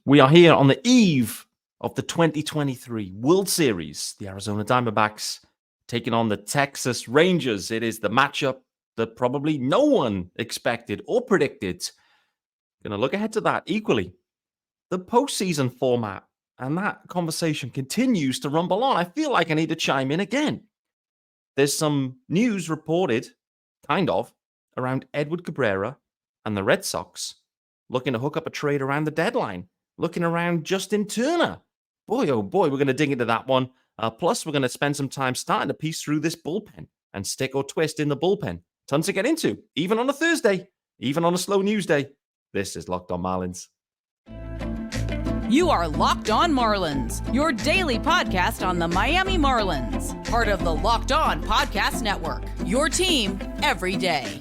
We are here on the eve of the 2023 World Series. The Arizona Diamondbacks taking on the Texas Rangers. It is the matchup that probably no one expected or predicted. Going to look ahead to that equally. The postseason format and that conversation continues to rumble on. I feel like I need to chime in again. There's some news reported, kind of, around Edward Cabrera and the Red Sox looking to hook up a trade around the deadline. Looking around Justin Turner. Boy, oh boy, we're going to dig into that one. Plus, we're going to spend some time starting to piece through this bullpen and stick or twist in the bullpen. Tons to get into, even on a Thursday, even on a slow news day. This is Locked On Marlins. You are Locked On Marlins, your daily podcast on the Miami Marlins. Part of the Locked On Podcast Network, your team every day.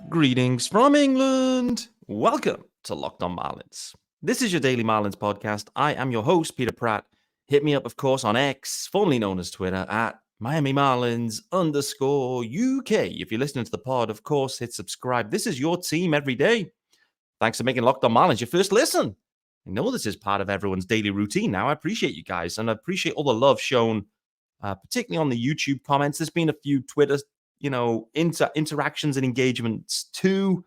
Greetings from England. Welcome to Locked On Marlins. This is your daily Marlins podcast. I am your host, Peter Pratt. Hit me up, of course, on X, formerly known as Twitter, at Miami Marlins _UK. If you're listening to the pod, of course, hit subscribe. This is your team every day. Thanks for making Locked On Marlins your first listen. I know this is part of everyone's daily routine now. I appreciate you guys, and I appreciate all the love shown, particularly on the YouTube comments. There's been a few Twitter interactions and engagements too.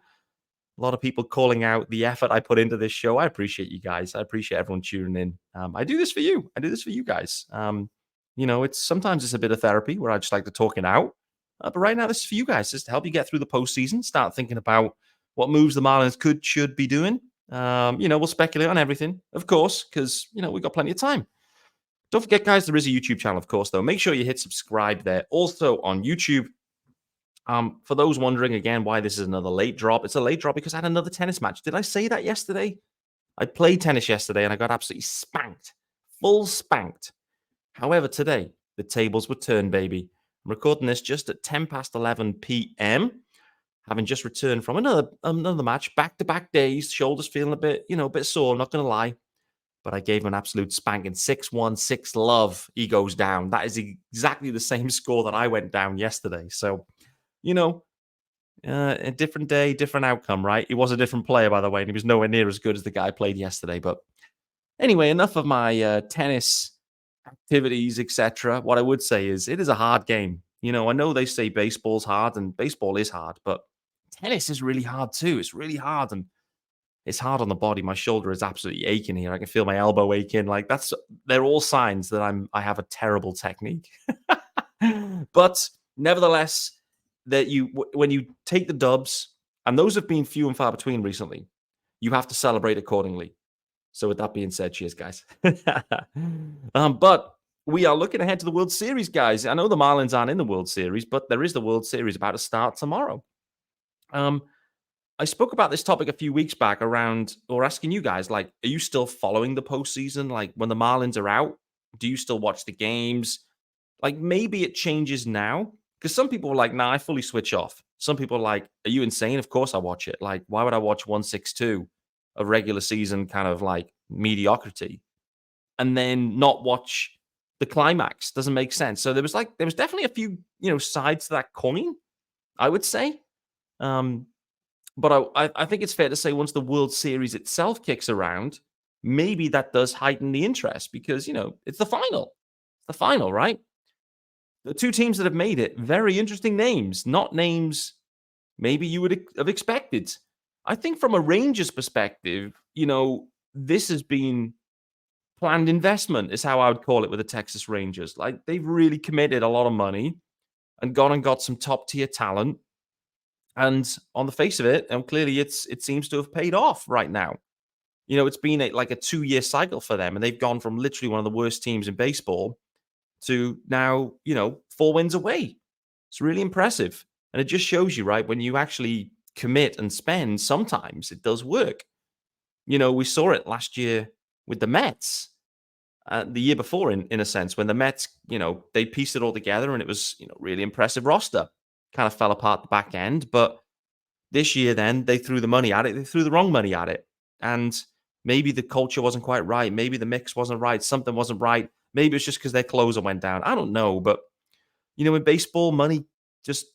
A lot of people calling out the effort I put into this show. I appreciate you guys. I appreciate everyone tuning in. I do this for you. I do this for you guys. Sometimes it's a bit of therapy where I just like to talk it out. But right now, this is for you guys, just to help you get through the postseason. Start thinking about what moves the Marlins should be doing. We'll speculate on everything, of course, because we've got plenty of time. Don't forget, guys, there is a YouTube channel, of course, though. Make sure you hit subscribe there. Also on YouTube. For those wondering again why this is another late drop, it's a late drop because I had another tennis match. Did I say that yesterday? I played tennis yesterday and I got absolutely spanked, full spanked. However, today the tables were turned, baby. I'm recording this just at 10 past 11 p.m. Having just returned from another match, back-to-back days, shoulders feeling a bit sore. I'm not gonna lie, but I gave him an absolute spanking. 6-1, 6-love. He goes down. That is exactly the same score that I went down yesterday. So. A different day, different outcome, right? He was a different player, by the way, and he was nowhere near as good as the guy I played yesterday. But anyway, enough of my tennis activities, etc. What I would say is it is a hard game. I know they say baseball's hard, and baseball is hard, but tennis is really hard too. It's really hard, and it's hard on the body. My shoulder is absolutely aching here. I can feel my elbow aching. They're all signs that I have a terrible technique. But nevertheless, that when you take the dubs, and those have been few and far between recently, you have to celebrate accordingly. So with that being said, cheers, guys. But we are looking ahead to the World Series, guys. I know the Marlins aren't in the World Series, but there is the World Series about to start tomorrow. I spoke about this topic a few weeks back asking you guys, are you still following the postseason? Like, when the Marlins are out, do you still watch the games? Maybe it changes now. Because some people are like, nah, I fully switch off. Some people are like, are you insane? Of course I watch it. Why would I watch 162 of regular season kind of mediocrity and then not watch the climax? Doesn't make sense. So there was definitely a few, sides to that coin, I would say. But I think it's fair to say once the World Series itself kicks around, maybe that does heighten the interest because, it's the final. It's the final, right? The two teams that have made it, very interesting names, not names maybe you would have expected. I think from a Rangers perspective, this has been planned investment is how I would call it with the Texas Rangers. They've really committed a lot of money and gone and got some top tier talent. And on the face of it, clearly it seems to have paid off right now. It's been a 2-year cycle for them, and they've gone from literally one of the worst teams in baseball to now, 4 wins away. It's really impressive. And it just shows you, right, when you actually commit and spend, sometimes it does work. We saw it last year with the Mets, the year before, in a sense, when the Mets, they pieced it all together and it was, really impressive roster. Kind of fell apart the back end. But this year, then, they threw the money at it. They threw the wrong money at it. And Maybe the culture wasn't quite right. Maybe the mix wasn't right. Something wasn't right. Maybe it's just because their closer went down. I don't know. But, in baseball, money just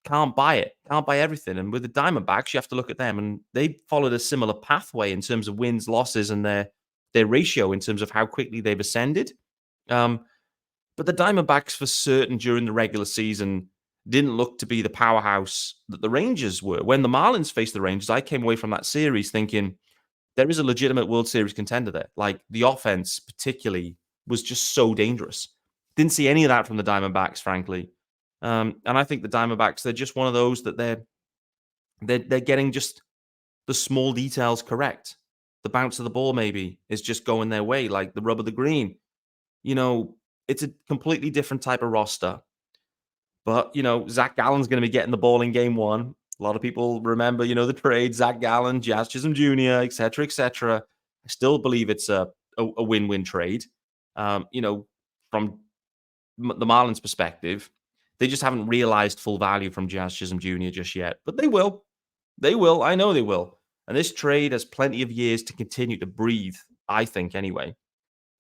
can't buy it, can't buy everything. And with the Diamondbacks, you have to look at them. And they followed a similar pathway in terms of wins, losses, and their ratio in terms of how quickly they've ascended. But the Diamondbacks, for certain, during the regular season, didn't look to be the powerhouse that the Rangers were. When the Marlins faced the Rangers, I came away from that series thinking there is a legitimate World Series contender there. Like, the offense, particularly, was just so dangerous. Didn't see any of that from the Diamondbacks, frankly. And I think the Diamondbacks, they're just one of those that they're getting just the small details correct. The bounce of the ball maybe is just going their way, like the rub of the green. It's a completely different type of roster. But, Zach Gallen's going to be getting the ball in game one. A lot of people remember, the trade, Zach Gallen, Jazz Chisholm Jr., et cetera, et cetera. I still believe it's a win-win trade. From the Marlins' perspective, they just haven't realized full value from Jazz Chisholm Jr. just yet. But they will. They will. I know they will. And this trade has plenty of years to continue to breathe, I think, anyway.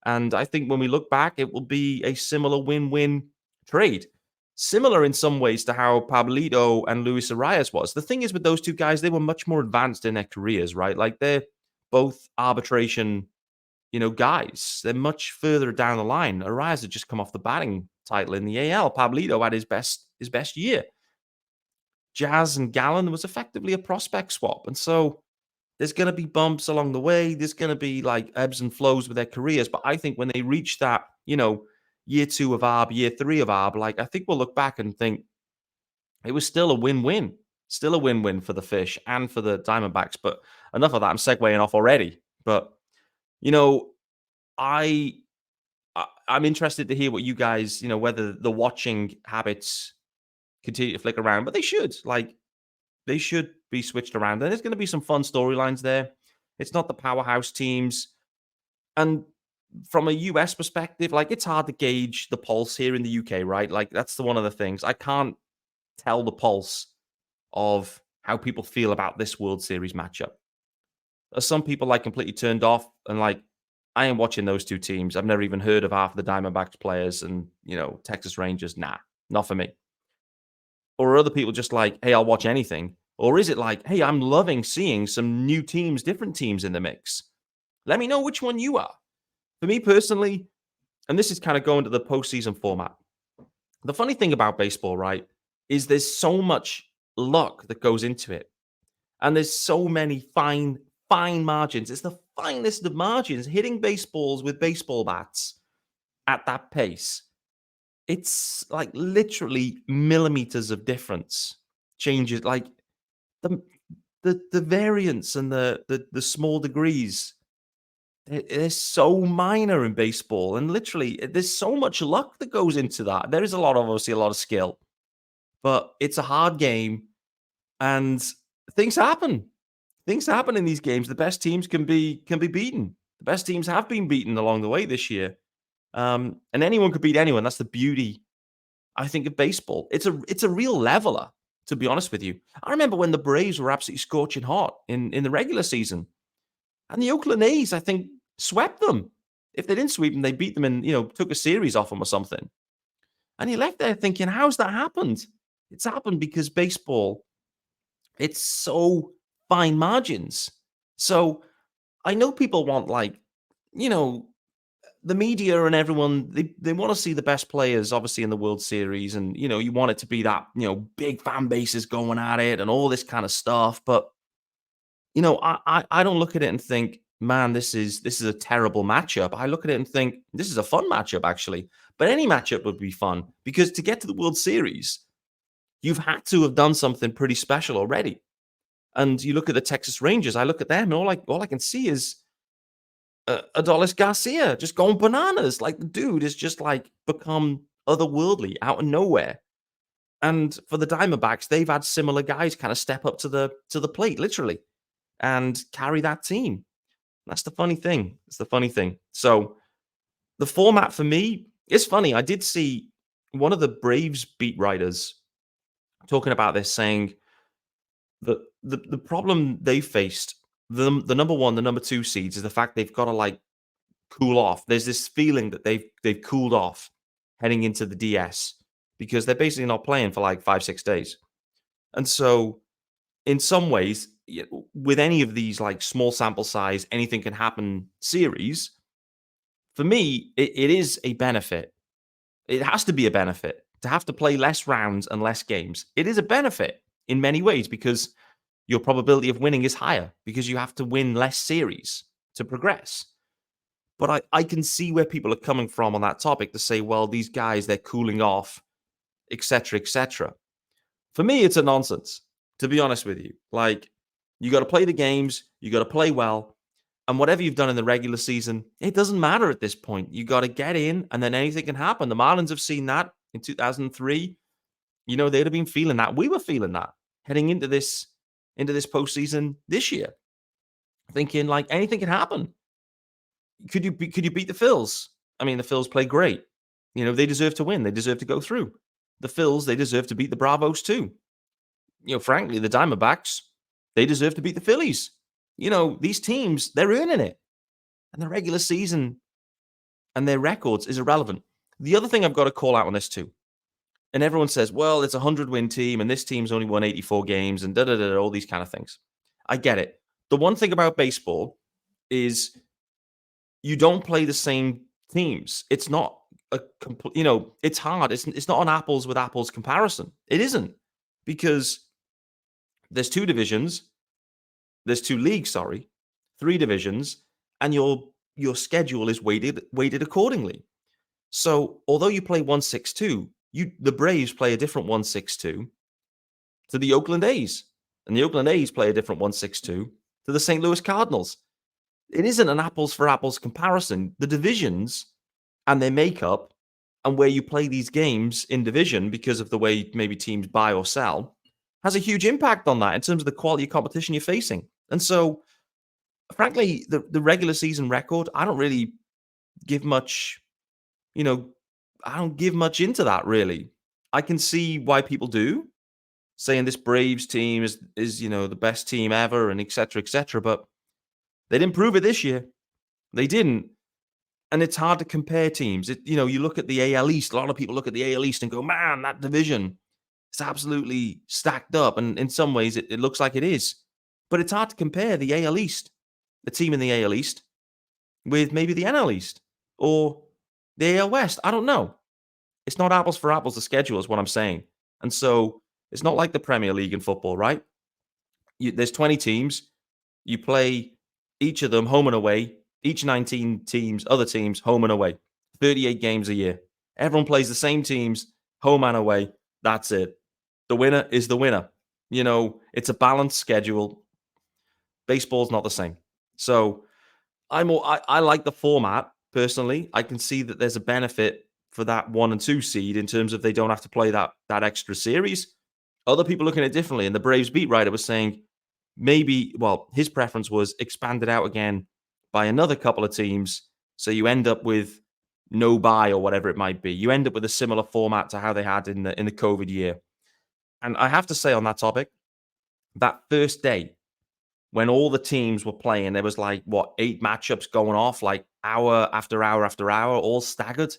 And I think when we look back, it will be a similar win-win trade. Similar in some ways to how Pablito and Luis Arias was. The thing is with those two guys, they were much more advanced in their careers, right? Like, they're both arbitration, guys. They're much further down the line. Arias had just come off the batting title in the AL. Pablito had his best year. Jazz and Gallen was effectively a prospect swap. And so there's going to be bumps along the way. There's going to be like ebbs and flows with their careers. But I think when they reach that, year 2 of ARB, year 3 of ARB, like, I think we'll look back and think it was still a win-win. Still a win-win for the Fish and for the Diamondbacks. But enough of that. I'm segueing off already. But, I'm interested to hear what you guys, whether the watching habits continue to flick around. But they should. Like, they should be switched around. And there's going to be some fun storylines there. It's not the powerhouse teams. And from a US perspective, like, it's hard to gauge the pulse here in the UK, right? Like, that's one of the things. I can't tell the pulse of how people feel about this World Series matchup. Some people, like, completely turned off and, like, I ain't watching those two teams. I've never even heard of half of the Diamondbacks players and, Texas Rangers. Nah, not for me. Or are other people just like, hey, I'll watch anything? Or is it like, hey, I'm loving seeing some new teams, different teams in the mix? Let me know which one you are. For me personally, and this is kind of going to the postseason format. The funny thing about baseball, right, is there's so much luck that goes into it. And there's so many fine margins. It's the finest of margins, hitting baseballs with baseball bats at that pace. It's like literally millimeters of difference changes, like the variance and the small degrees. They're so minor in baseball, and literally there's so much luck that goes into that. There is obviously a lot of skill, but it's a hard game, and things happen. Things happen in these games. The best teams can be beaten. The best teams have been beaten along the way this year. And anyone could beat anyone. That's the beauty, I think, of baseball. It's a real leveler, to be honest with you. I remember when the Braves were absolutely scorching hot in the regular season. And the Oakland A's, I think, swept them. If they didn't sweep them, they beat them and, took a series off them or something. And he left there thinking, how's that happened? It's happened because baseball, it's so fine margins. So I know people want, like, the media and everyone, they want to see the best players, obviously, in the World Series. And, you want it to be that, big fan bases going at it and all this kind of stuff. But, I don't look at it and think, man, this is a terrible matchup. I look at it and think, this is a fun matchup, actually. But any matchup would be fun because to get to the World Series, you've had to have done something pretty special already. And you look at the Texas Rangers, I look at them, and all I can see is Adolis Garcia just going bananas. Like, the dude has just, like, become otherworldly out of nowhere. And for the Diamondbacks, they've had similar guys kind of step up to the plate, literally, and carry that team. That's the funny thing. It's the funny thing. So the format for me, it's funny. I did see one of the Braves beat writers talking about this, saying that the problem they faced the number one, the number two seeds is the fact they've got to like cool off. There's this feeling that they've cooled off heading into the DS because they're basically not playing for like 5-6 days. And so in some ways, with any of these like small sample size, anything can happen series, for me, it is a benefit. It has to be a benefit to have to play less rounds and less games. It is a benefit in many ways because your probability of winning is higher because you have to win less series to progress. But I can see where people are coming from on that topic to say, well, these guys, they're cooling off, etc., etc. For me, it's a nonsense, to be honest with you. Like, you got to play the games, you got to play well, and whatever you've done in the regular season, it doesn't matter at this point. You got to get in, and then anything can happen. The Marlins have seen that in 2003. You know, they'd have been feeling that. We were feeling that heading into this postseason this year, thinking like anything can happen. Could you beat the Phils? I mean, the Phils play great. You know, they deserve to win. They deserve to go through. The Phils, they deserve to beat the Bravos too. You know, frankly, the Diamondbacks, they deserve to beat the Phillies. You know, these teams, they're earning it. And the regular season and their records is irrelevant. The other thing I've got to call out on this too, and everyone says, well, it's a 100-win team and this team's only won 84 games and da-da-da, all these kind of things. I get it. The one thing about baseball is you don't play the same teams. It's not a complete, you know, it's hard. It's not an apples with apples comparison. It isn't, because there's two divisions, there's two leagues, sorry, three divisions, and your schedule is weighted accordingly. So although you play 1-6-2, the Braves play a different 1-6-2 to the Oakland A's, and the Oakland A's play a different 1-6-2 to the St. Louis Cardinals. It isn't an apples for apples comparison. The divisions and their makeup and where you play these games in division because of the way maybe teams buy or sell has a huge impact on that in terms of the quality of competition you're facing. And so, frankly, the regular season record, I don't really give much, you know, I don't give much into that, really. I can see why people do, saying this Braves team is you know, the best team ever and et cetera, but they didn't prove it this year. They didn't. And it's hard to compare teams. You know, you look at the AL East. A lot of people look at the AL East and go, man, that division is absolutely stacked up. And in some ways, it looks like it is. But it's hard to compare the AL East, the team in the AL East, with maybe the NL East or the AL West. I don't know. It's not apples for apples, the schedule is what I'm saying. And so it's not like the Premier League in football, right? There's 20 teams. You play each of them home and away, each 19 teams, other teams, home and away, 38 games a year. Everyone plays the same teams, home and away. That's it. The winner is the winner. You know, it's a balanced schedule. Baseball's not the same. So I like the format, personally. I can see that there's a benefit for that 1 and 2 seed in terms of they don't have to play that extra series. Other people looking at it differently. And the Braves beat writer was saying, maybe, well, his preference was expanded out again by another couple of teams. So you end up with no bye or whatever it might be. You end up with a similar format to how they had in the COVID year. And I have to say on that topic, that first day when all the teams were playing, there was like, 8 matchups going off, like hour after hour after hour, all staggered.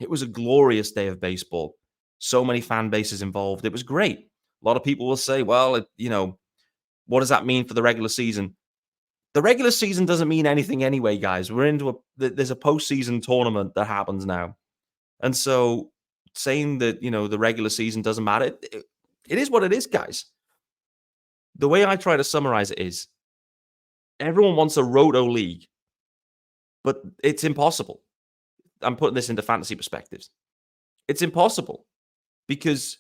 It was a glorious day of baseball. So many fan bases involved. It was great. A lot of people will say, well, you know, what does that mean for the regular season? The regular season doesn't mean anything anyway, guys. There's a postseason tournament that happens now. And so saying that, you know, the regular season doesn't matter, it is what it is, guys. The way I try to summarize it is everyone wants a roto league, but it's impossible. I'm putting this into fantasy perspectives. It's impossible because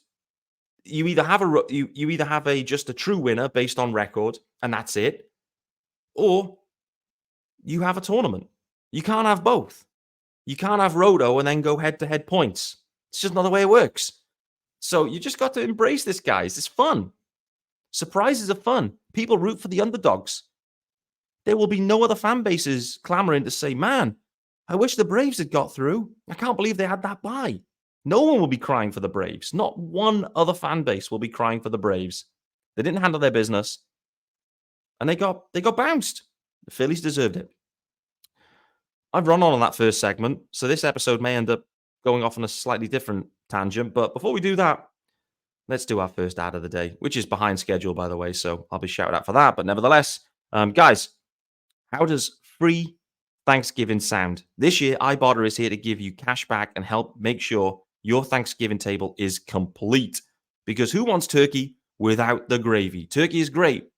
you either have just a true winner based on record, and that's it, or you have a tournament. You can't have both. You can't have roto and then go head-to-head points. It's just not the way it works. So you just got to embrace this, guys. It's fun. Surprises are fun. People root for the underdogs. There will be no other fan bases clamoring to say, man, I wish the Braves had got through. I can't believe they had that bye. No one will be crying for the Braves. Not one other fan base will be crying for the Braves. They didn't handle their business. and they got bounced. The Phillies deserved it. I've run on that first segment, so this episode may end up going off on a slightly different tangent. But before we do that, let's do our first ad of the day, which is behind schedule, by the way, so I'll be shouted out for that. But nevertheless, guys, how does free Thanksgiving sound? This year, Ibotta is here to give you cash back and help make sure your Thanksgiving table is complete. Because who wants turkey without the gravy? Turkey is great,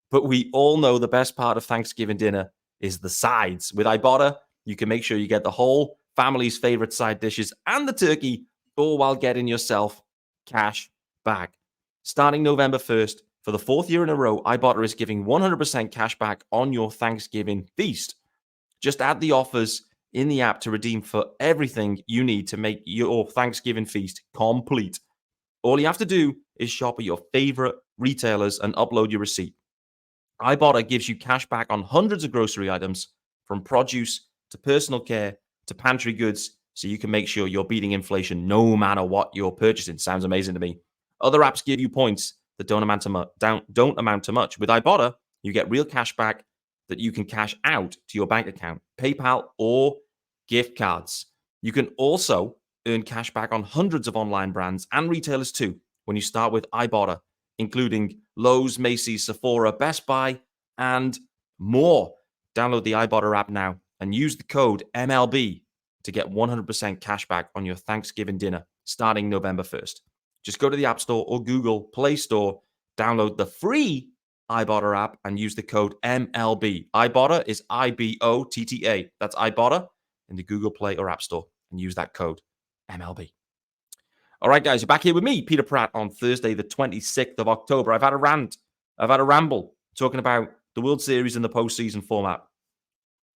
but we all know the best part of Thanksgiving dinner is the sides. With Ibotta, you can make sure you get the whole family's favorite side dishes and the turkey, all while getting yourself cash back. Starting November 1st, for the fourth year in a row, Ibotta is giving 100% cash back on your Thanksgiving feast. Just add the offers in the app to redeem for everything you need to make your Thanksgiving feast complete. All you have to do is shop at your favorite retailers and upload your receipt. Ibotta gives you cash back on hundreds of grocery items, from produce to personal care to pantry goods, so you can make sure you're beating inflation no matter what you're purchasing. Sounds amazing to me. Other apps give you points that don't amount to much. With Ibotta, you get real cash back that you can cash out to your bank account, PayPal, or gift cards. You can also earn cash back on hundreds of online brands and retailers too when you start with Ibotta, including Lowe's, Macy's, Sephora, Best Buy, and more. Download the Ibotta app now and use the code MLB to get 100% cash back on your Thanksgiving dinner starting November 1st. Just go to the App Store or Google Play Store, download the free Ibotta app, and use the code MLB. Ibotta is IBOTTA. That's Ibotta in the Google Play or App Store, and use that code MLB. All right, guys, you're back here with me, Peter Pratt, on Thursday, the 26th of October. I've had a rant. I've had a ramble talking about the World Series and the postseason format.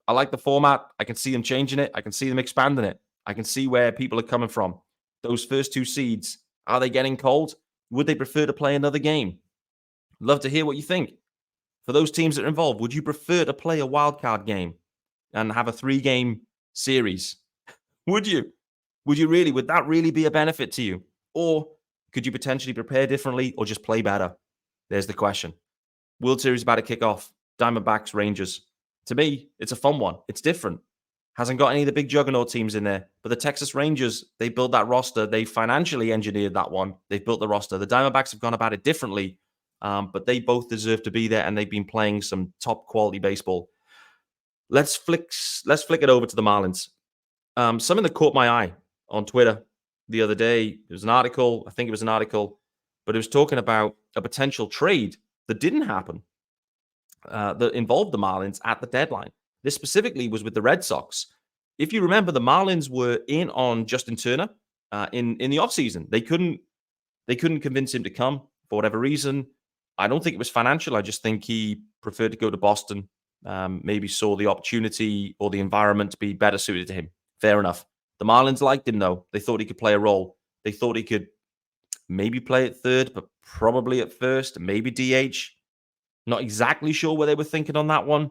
I like the format. I can see them changing it. I can see them expanding it. I can see where people are coming from. Those first two seeds, are they getting cold? Would they prefer to play another game? Love to hear what you think. For those teams that are involved, would you prefer to play a wild card game and have a 3-game series? Would you? Would you really? Would that really be a benefit to you? Or could you potentially prepare differently or just play better? There's the question. World Series about to kick off. Diamondbacks, Rangers. To me, it's a fun one. It's different. Hasn't got any of the big juggernaut teams in there. But the Texas Rangers, they built that roster. They financially engineered that one. They've built the roster. The Diamondbacks have gone about it differently. But they both deserve to be there, and they've been playing some top quality baseball. Let's flick it over to the Marlins. Something that caught my eye on Twitter the other day. It was an article. I think it was an article, but it was talking about a potential trade that didn't happen that involved the Marlins at the deadline. This specifically was with the Red Sox. If you remember, the Marlins were in on Justin Turner in the offseason. They couldn't convince him to come for whatever reason. I don't think it was financial. I just think he preferred to go to Boston. Maybe saw the opportunity or the environment to be better suited to him. Fair enough. The Marlins liked him, though. They thought he could play a role. They thought he could maybe play at third, but probably at first, maybe DH. Not exactly sure where they were thinking on that one.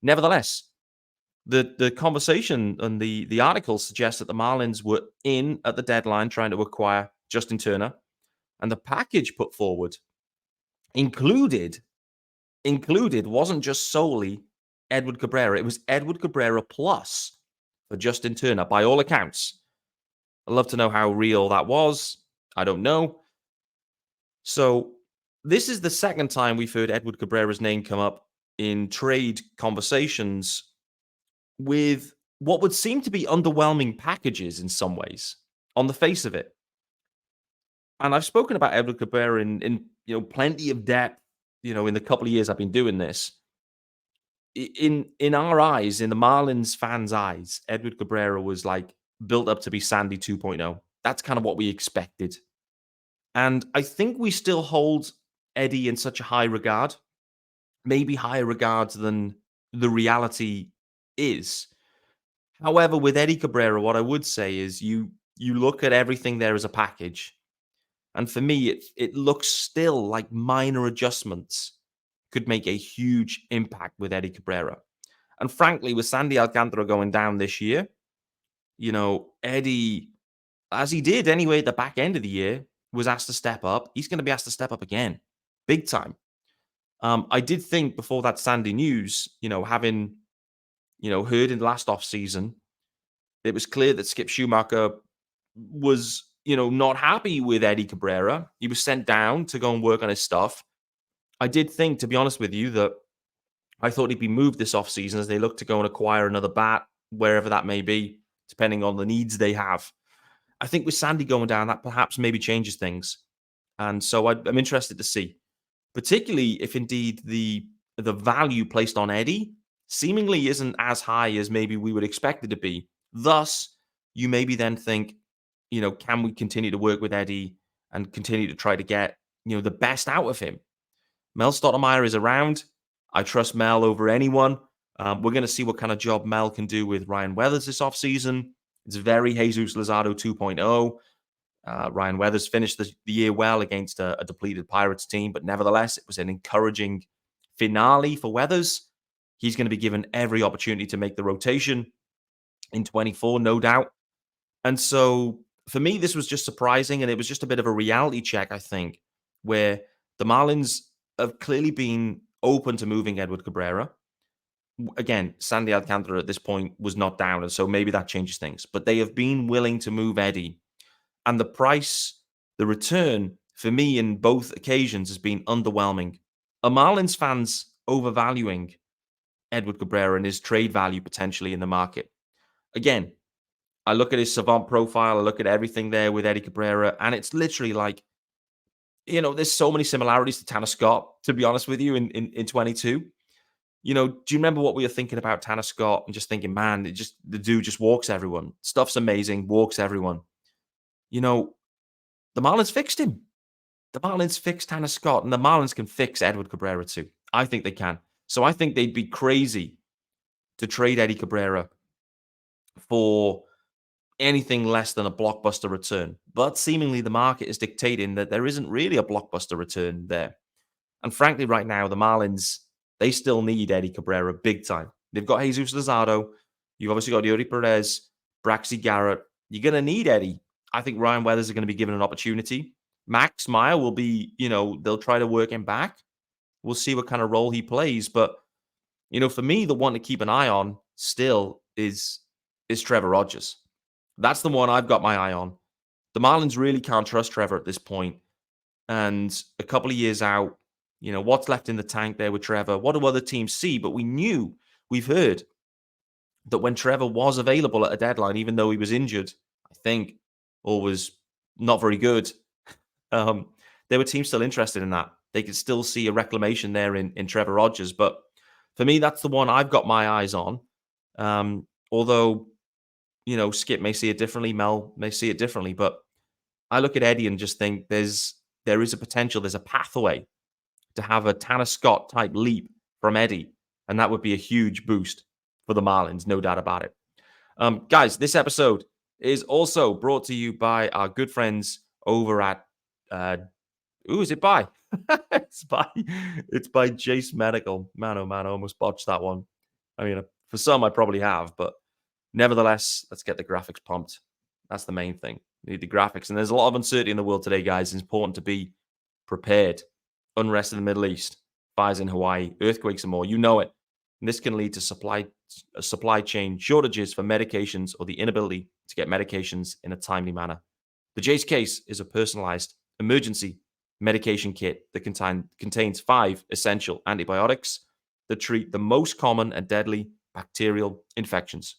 Nevertheless, the conversation and the article suggests that the Marlins were in at the deadline trying to acquire Justin Turner, and the package put forward included wasn't just solely Edward Cabrera. It was Edward Cabrera plus for Justin Turner, by all accounts. I'd love to know how real that was. I don't know. So this is the second time we've heard Edward Cabrera's name come up in trade conversations with what would seem to be underwhelming packages in some ways, on the face of it. And I've spoken about Edward Cabrera in plenty of depth, in the couple of years I've been doing this. In our eyes, in the Marlins fans' eyes, Edward Cabrera was like built up to be Sandy 2.0. That's kind of what we expected. And I think we still hold Eddie in such a high regard, maybe higher regards than the reality is. However, with Eddie Cabrera, what I would say is you look at everything there as a package. And for me, it looks still like minor adjustments could make a huge impact with Eddie Cabrera. And frankly, with Sandy Alcantara going down this year, Eddie, as he did anyway at the back end of the year, was asked to step up. He's going to be asked to step up again, big time. I did think before that Sandy news, having, heard in the last offseason, it was clear that Skip Schumacher was, not happy with Eddie Cabrera. He was sent down to go and work on his stuff. I did think, to be honest with you, that I thought he'd be moved this offseason as they look to go and acquire another bat, wherever that may be, depending on the needs they have. I think with Sandy going down, that perhaps maybe changes things. And so I'm interested to see, particularly if indeed the value placed on Eddie seemingly isn't as high as maybe we would expect it to be. Thus, you maybe then think, can we continue to work with Eddie and continue to try to get, the best out of him? Mel Stottlemyre is around. I trust Mel over anyone. We're going to see what kind of job Mel can do with Ryan Weathers this offseason. It's very Jesus Luzardo 2.0. Ryan Weathers finished the year well against a depleted Pirates team, but nevertheless, it was an encouraging finale for Weathers. He's going to be given every opportunity to make the rotation in 24, no doubt. And so for me, this was just surprising, and it was just a bit of a reality check, I think, where the Marlins have clearly been open to moving Edward Cabrera. Again, Sandy Alcantara at this point was not down, and so maybe that changes things. But they have been willing to move Eddie. And the price, the return, for me in both occasions has been underwhelming. Are Marlins fans overvaluing Edward Cabrera and his trade value potentially in the market? Again, I look at his savant profile, I look at everything there with Eddie Cabrera, and it's literally like, there's so many similarities to Tanner Scott, to be honest with you, in 22. Do you remember what we were thinking about Tanner Scott and just thinking, man, the dude just walks everyone. Stuff's amazing, walks everyone. The Marlins fixed him. The Marlins fixed Tanner Scott, and the Marlins can fix Edward Cabrera too. I think they can. So I think they'd be crazy to trade Eddie Cabrera for anything less than a blockbuster return. But seemingly the market is dictating that there isn't really a blockbuster return there. And frankly, right now, the Marlins, they still need Eddie Cabrera big time. They've got Jesus Luzardo. You've obviously got Yuri Perez, Braxy Garrett. You're going to need Eddie. I think Ryan Weathers is going to be given an opportunity. Max Meyer will be, they'll try to work him back. We'll see what kind of role he plays. But, for me, the one to keep an eye on still is Trevor Rogers. That's the one I've got my eye on. The Marlins really can't trust Trevor at this point. And a couple of years out, what's left in the tank there with Trevor? What do other teams see? But we've heard that when Trevor was available at a deadline, even though he was injured, I think, or was not very good, there were teams still interested in that. They could still see a reclamation there in Trevor Rogers. But for me, that's the one I've got my eyes on. Although, Skip may see it differently, Mel may see it differently, but I look at Eddie and just think there is a potential, there's a pathway to have a Tanner Scott type leap from Eddie, and that would be a huge boost for the Marlins, no doubt about it. Guys, this episode is also brought to you by our good friends over at who is it by? it's by Jase Medical. Man, oh man, I almost botched that one. I mean, for some I probably have, but nevertheless, let's get the graphics pumped. That's the main thing. We need the graphics. And there's a lot of uncertainty in the world today, guys. It's important to be prepared. Unrest in the Middle East, fires in Hawaii, earthquakes and more. You know it. And this can lead to supply chain shortages for medications or the inability to get medications in a timely manner. The Jase case is a personalized emergency medication kit that contains 5 essential antibiotics that treat the most common and deadly bacterial infections.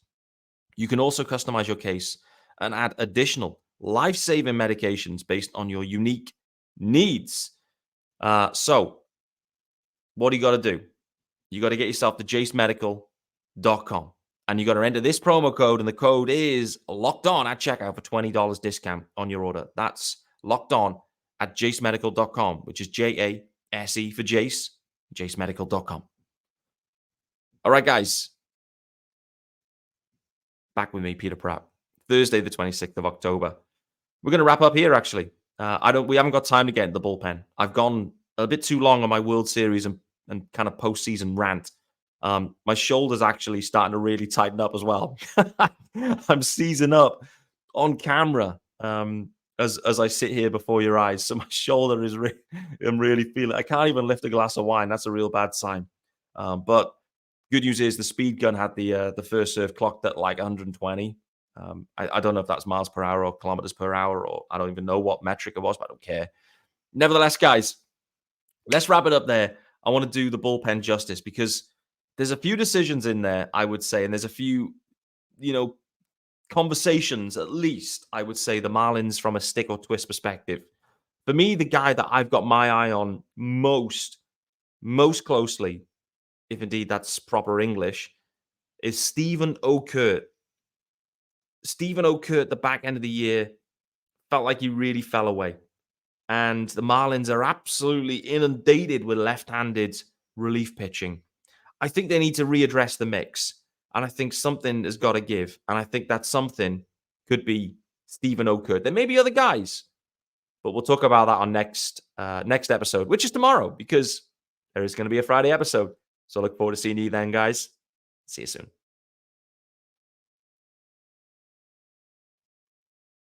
You can also customize your case and add additional life-saving medications based on your unique needs. So what do you got to do? You got to get yourself to jasemedical.com and you got to enter this promo code, and the code is locked on at checkout for $20 discount on your order. That's locked on at jasemedical.com, which is JASE for Jase, jasemedical.com. All right, guys. Back with me, Peter Pratt. Thursday, the 26th of October. We're going to wrap up here, actually. We haven't got time to get in the bullpen. I've gone a bit too long on my World Series and kind of postseason rant. My shoulder's actually starting to really tighten up as well. I'm seizing up on camera. as I sit here before your eyes. So my shoulder is I'm really feeling. I can't even lift a glass of wine. That's a real bad sign. But good news is the speed gun had the first serve clocked at like 120. I don't know if that's miles per hour or kilometers per hour, or I don't even know what metric it was, but I don't care. Nevertheless, guys, let's wrap it up there. I want to do the bullpen justice because there's a few decisions in there, I would say, and there's a few, conversations, at least, I would say, the Marlins from a stick or twist perspective. For me, the guy that I've got my eye on most closely, if indeed that's proper English, is Stephen Okert. Stephen Okert, the back end of the year, felt like he really fell away. And the Marlins are absolutely inundated with left-handed relief pitching. I think they need to readdress the mix. And I think something has got to give. And I think that something could be Stephen Okert. There may be other guys, but we'll talk about that on next episode, which is tomorrow, because there is going to be a Friday episode. So I look forward to seeing you then, guys. See you soon.